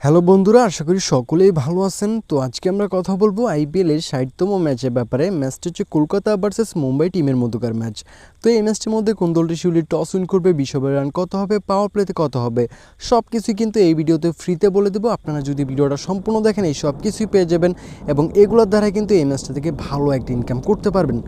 Hello বন্ধুরা, আশা করি সকলেই ভালো আছেন। তো আজকে আমরা কথা বলবো আইপিএলের 60তম ম্যাচের ব্যাপারে। ম্যাচটা হচ্ছে কলকাতা ভার্সেস মুম্বাই টিমের মধ্যকার ম্যাচ। তো এই ম্যাচটির মধ্যে কোন দলটি শিউলি টস উইন করবে, 20 ওভারে রান কত হবে, পাওয়ার প্লেতে কত হবে, সব কিছুই কিন্তু এই ভিডিওতে ফ্রিতে বলে দেবো। আপনারা যদি ভিডিওটা সম্পূর্ণ দেখেন এই সব কিছুই পেয়ে যাবেন এবং এগুলোর দ্বারা কিন্তু এই ম্যাচটা থেকে ভালো একটা ইনকাম করতে পারবেন।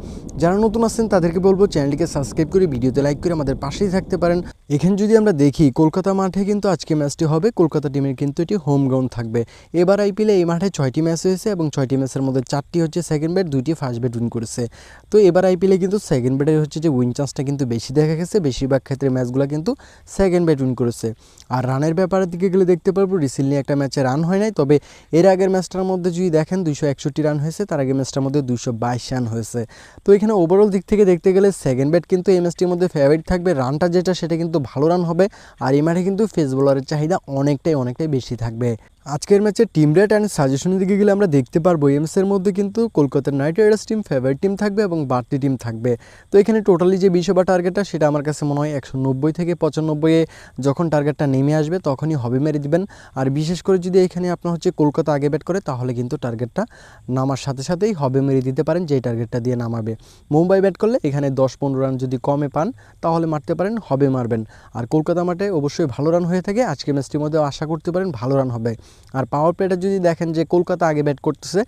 যারা নতুন আছেন তাদেরকে বলবো চ্যানেলটিকে সাবস্ক্রাইব করে ভিডিওতে লাইক করে আমাদের পাশেই থাকতে পারেন। এখানে যদি আমরা দেখি কলকাতা মাঠে কিন্তু আজকে ম্যাচটি হবে, কলকাতা টিমের কিন্তু এটি হোম গ্রাউন্ড থাকবে। এবার আইপিএলে এই মাঠে 6টি ম্যাচ হয়েছে এবং 6টি ম্যাচের মধ্যে 4টি হচ্ছে সেকেন্ড ব্যাট, 2টি ফার্স্ট ব্যাট উইন করেছে। তো এবার আইপিএলে কিন্তু সেকেন্ড ব্যাটের হচ্ছে যে উইন চান্সটা কিন্তু বেশি দেখা গেছে, বেশিরভাগ ক্ষেত্রে ম্যাচগুলো কিন্তু সেকেন্ড ব্যাট উইন করেছে। আর রানের ব্যাপারের দিকে গেলে দেখতে পারবো রিসেন্টলি একটা ম্যাচে রান হয় নাই, তবে এর আগের ম্যাচটার মধ্যে যদি দেখেন 261 রান হয়েছে, তার আগের ম্যাচটার মধ্যে 222 রান হয়েছে। তো এখানে ওভারঅল দিক থেকে দেখতে গেলে সেকেন্ড ব্যাট কিন্তু এই ম্যাচটির মধ্যে ফেভারিট থাকবে। রানটা যেটা সেটা কিন্তু ভালো রান হবে আর এই মাঠে কিন্তু পেস বোলারের চাহিদা অনেকটাই বেশি থাকবে। আজকের ম্যাচে টিম রেট অ্যান্ড সাজেশনের দিকে গেলে আমরা দেখতে পারবো এমসের মধ্যে কিন্তু কলকাতার night Riders team favourite team থাকবে এবং বাড়তি টিম থাকবে। তো এখানে টোটালি যে 20 ওভার টার্গেটটা সেটা আমার কাছে মনে হয় 190 থেকে 95-এ যখন টার্গেটটা নেমে আসবে তখনই হবে মেরে দিবেন। আর বিশেষ করে যদি এখানে আপনার হচ্ছে কলকাতা আগে ব্যাট করে তাহলে কিন্তু টার্গেটটা নামার সাথে সাথেই হবে মেরে দিতে পারেন, যেই টার্গেটটা দিয়ে নামাবে। মুম্বাই ব্যাট করলে এখানে 10-15 রান যদি কমে পান তাহলে মারতে পারেন, হবে মারবেন। আর কলকাতা মাঠে অবশ্যই ভালো রান হয়ে থাকে, আজকের ম্যাচটির মধ্যে আশা করতে পারেন ভালো রান হবে। আর পাওয়ার প্লেটা যদি দেখেন যে কলকাতা আগে ব্যাট করতেছে,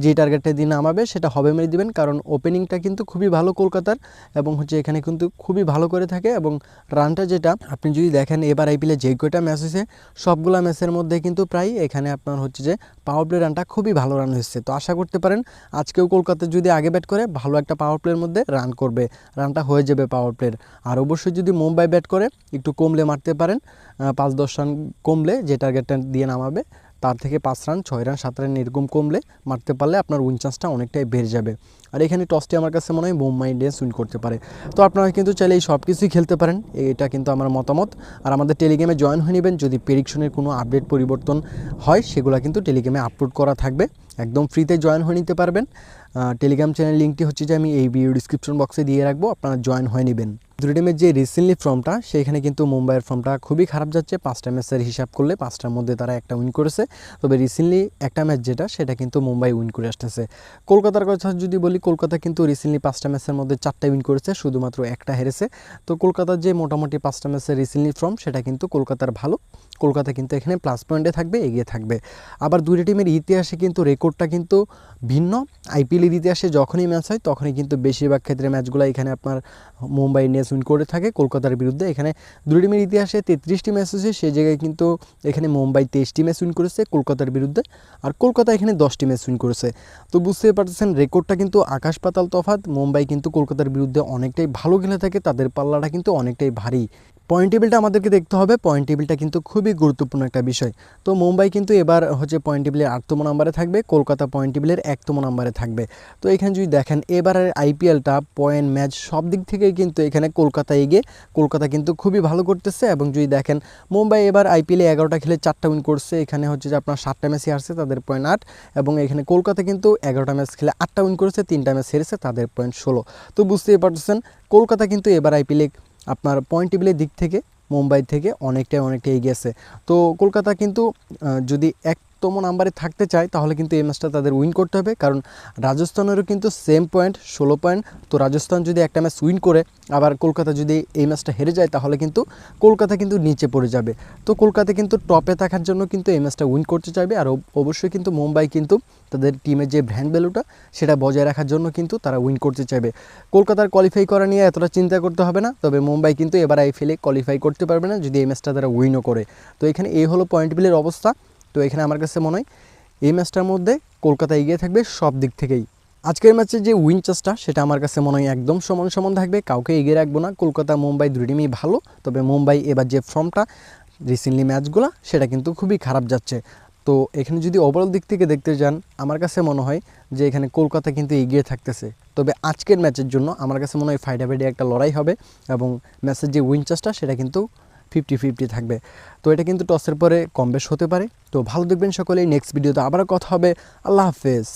যে টার্গেটটা দিয়ে নামাবে সেটা হবে মেরে দিবেন, কারণ ওপেনিংটা কিন্তু খুবই ভালো কলকাতার এবং হচ্ছে এখানে কিন্তু খুবই ভালো করে থাকে। এবং রানটা যেটা আপনি যদি দেখেন এবার আইপিএলে যে কয়টা ম্যাচ হয়েছে সবগুলা ম্যাচের মধ্যে কিন্তু প্রায় এখানে আপনার হচ্ছে যে পাওয়ার প্লে রানটা খুবই ভালো রান হয়েছে। তো আশা করতে পারেন আজকেও কলকাতা যদি আগে ব্যাট করে ভালো একটা পাওয়ার প্লের মধ্যে রান করবে, রানটা হয়ে যাবে পাওয়ার প্লের। আর অবশ্যই যদি মুম্বাই ব্যাট করে একটু কমলে মারতে পারেন, 5-10 রান কমলে যে টার্গেটটা দিয়ে নামাবে তার থেকে 5 রান 6 রান 7 রান এরকম কমলে মারতে পারলে আপনার উইন চান্সটা অনেকটাই বেড়ে যাবে। আর এখানে টসটি আমার কাছে মনে হয় মুম্বাই ইন্ডিয়ান্স উইন করতে পারে। তো আপনারা কিন্তু চাইলে এই সব কিছুই খেলতে পারেন, এটা কিন্তু আমার মতামত। আর আমাদের টেলিগ্রামে জয়েন হয়ে নেবেন, যদি প্রেডিকশনের কোনো আপডেট পরিবর্তন হয় সেগুলো কিন্তু টেলিগ্রামে আপলোড করা থাকবে, একদম ফ্রিতে জয়েন হয়ে নিতে পারবেন। টেলিগ্রাম চ্যানেল লিঙ্কটি হচ্ছে যে আমি এই ভিডিও ডিসক্রিপশন বক্সে দিয়ে রাখবো, আপনারা জয়েন হয়ে নেবেন। দুটো টিমের যে রিসেন্টলি ফর্মটা সেইখানে কিন্তু মুম্বাইয়ের ফর্মটা খুবই খারাপ যাচ্ছে। 5টা ম্যাচের হিসাব করলে 5টার মধ্যে তারা একটা উইন করেছে, তবে রিসেন্টলি একটা ম্যাচ যেটা সেটা কিন্তু মুম্বাই উইন করে আসতেছে। কলকাতার কথা যদি বলি, কলকাতা কিন্তু রিসেন্টলি 5টা ম্যাচের মধ্যে 4টা উইন করেছে, শুধুমাত্র একটা হেরেছে। তো কলকাতার যে মোটামুটি 5টা ম্যাচের রিসেন্টলি ফর্ম সেটা কিন্তু কলকাতার ভালো, কলকাতা কিন্তু এখানে প্লাস পয়েন্টে থাকবে, এগিয়ে থাকবে। আবার দুটো টিমের ইতিহাসে কিন্তু রেকর্ডটা কিন্তু ভিন্ন। আইপিএলের ইতিহাসে যখনই ম্যাচ হয় তখনই কিন্তু বেশিরভাগ ক্ষেত্রে ম্যাচগুলো এখানে আপনার মুম্বাই ইন্ডিয়ান্স উইন করে থাকে কলকাতার বিরুদ্ধে। এখানে দুটো টিমের ইতিহাসে 33টি ম্যাচ হয়েছে, সেই জায়গায় কিন্তু এখানে মুম্বাই 23টি ম্যাচ উইন করেছে কলকাতার বিরুদ্ধে, আর কলকাতা এখানে 10টি ম্যাচ উইন করেছে। তো বুঝতেই পারতেছেন রেকর্ডটা কিন্তু আকাশ পাতাল তফাৎ। মুম্বাই কিন্তু কলকাতার বিরুদ্ধে অনেকটাই ভালো খেলে থাকে, তাদের পাল্লাটা কিন্তু অনেকটাই ভারী। পয়েন্ট টেবিলটা আমাদেরকে দেখতে হবে, পয়েন্ট টেবিলটা কিন্তু খুবই গুরুত্বপূর্ণ একটা বিষয়। তো মুম্বাই কিন্তু এবার হচ্ছে পয়েন্ট টেবিলের 8তম নম্বরে থাকবে, কলকাতা পয়েন্ট টেবিলের 1তম নম্বরে থাকবে। তো এখানে যদি দেখেন এবারের আইপিএলটা পয়েন্ট ম্যাচ সব দিক থেকেই কিন্তু এখানে কলকাতা এগিয়ে, কলকাতা কিন্তু খুবই ভালো করতেছে। এবং যদি দেখেন মুম্বাই এবার আইপিএলে 11টা খেলে 4টা উইন করছে, এখানে হচ্ছে যে আপনার 7টা ম্যাচই হারছে, তাদের পয়েন্ট 8। এবং এখানে কলকাতা কিন্তু 11টা ম্যাচ খেলে 8টা উইন করেছে, 3টা ম্যাচ হেরেছে, তাদের পয়েন্ট 16। তো বুঝতেই পারতেছেন কলকাতা কিন্তু এবার আইপিএলে আপনার পয়েন্ট টেবিলের দিক থেকে মুম্বাই থেকে অনেকটাই এগিয়ে আছে। তো কলকাতা কিন্তু যদি 1তম নাম্বারে থাকতে চায় তাহলে কিন্তু এই ম্যাচটা তাদের উইন করতে হবে, কারণ রাজস্থানেরও কিন্তু সেম পয়েন্ট 16 পয়েন্ট। তো রাজস্থান যদি একটা ম্যাচ উইন করে আবার কলকাতা যদি এই ম্যাচটা হেরে যায় তাহলে কিন্তু কলকাতা কিন্তু নিচে পড়ে যাবে। তো কলকাতা কিন্তু টপে থাকার জন্য কিন্তু এই ম্যাচটা উইন করতে চাইবে। আর অবশ্যই কিন্তু মুম্বাই কিন্তু তাদের টিমের যে ব্র্যান্ড ভ্যালুটা সেটা বজায় রাখার জন্য কিন্তু তারা উইন করতে চাইবে। কলকাতার কোয়ালিফাই করা নিয়ে এতটা চিন্তা করতে হবে না, তবে মুম্বাই কিন্তু এবার আইপিএলে কোয়ালিফাই করতে পারবে না যদি এই ম্যাচটা তারা উইনও করে। তো এখানে এই হলো পয়েন্ট টেবিলের অবস্থা। তো এখানে আমার কাছে মনে হয় এই ম্যাচটার মধ্যে কলকাতা এগিয়ে থাকবে সব দিক থেকেই। আজকের ম্যাচে যে উইন চান্সটা সেটা আমার কাছে মনে হয় একদম সমান থাকবে, কাউকে এগিয়ে রাখবো না। কলকাতা মুম্বাই দুই টিমই ভালো, তবে মুম্বাই এবার যে ফর্মটা রিসেন্টলি ম্যাচগুলো সেটা কিন্তু খুবই খারাপ যাচ্ছে। তো এখানে যদি ওভারঅল দিক থেকে দেখতে যান আমার কাছে মনে হয় যে এখানে কলকাতা কিন্তু এগিয়ে থাকতেছে। তবে আজকের ম্যাচের জন্য আমার কাছে মনে হয় ফাইটাফাইটি একটা লড়াই হবে এবং ম্যাচের যে উইন চান্সটা সেটা কিন্তু 50-50 থাকবে। তো এটা কিন্তু টসের পরে কম বেশ হতে পারে। তো ভালো দেখবেন সকলেই, নেক্সট ভিডিওতে আবার কথা হবে। আল্লাহ হাফেজ।